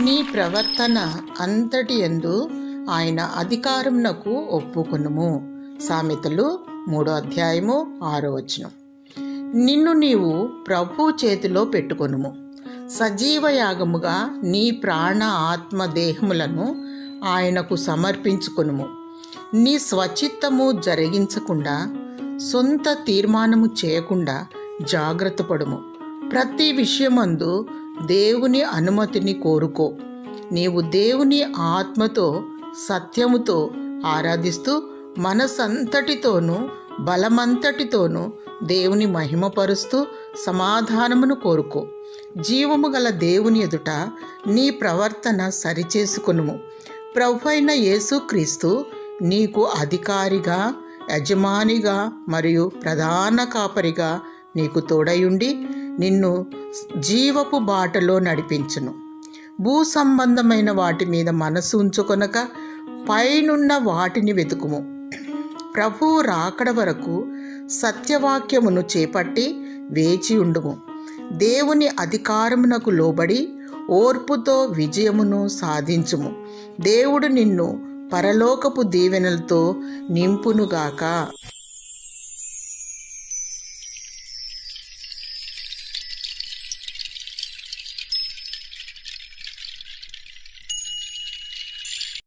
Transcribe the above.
నీ ప్రవర్తన అంతటి యందు ఆయన అధికారమునకు ఒప్పుకొనుము. సామెతలు 3:6. నిన్ను నీవు ప్రభు చేతిలో పెట్టుకొనుము. సజీవయాగముగా నీ ప్రాణ ఆత్మ దేహములను ఆయనకు సమర్పించుకొనుము. నీ స్వచిత్తము జరిగించకుండా, సొంత తీర్మానము చేయకుండా జాగ్రత్త పడుము. ప్రతి విషయమందు దేవుని అనుమతిని కోరుకో. నీవు దేవుని ఆత్మతో సత్యముతో ఆరాధిస్తూ మనసంతటితోనూ బలమంతటితోనూ దేవుని మహిమపరుస్తూ సమాధానమును కోరుకో. జీవము గల దేవుని ఎదుట నీ ప్రవర్తన సరిచేసుకొనుము. ప్రభువైన యేసుక్రీస్తు నీకు అధికారిగా, యజమానిగా మరియు ప్రధాన కాపరిగా నీకు తోడయుండి నిన్ను జీవపు బాటలో నడిపించును. భూ సంబంధమైన వాటి మీద మనసు ఉంచుకొనక పైనున్న వాటిని వెతుకుము. ప్రభువు రాకడ వరకు సత్యవాక్యమును చేపట్టి వేచి ఉండుము. దేవుని అధికారమునకు లోబడి ఓర్పుతో విజయమును సాధించుము. దేవుడు నిన్ను పరలోకపు దీవెనలతో నింపునుగాక.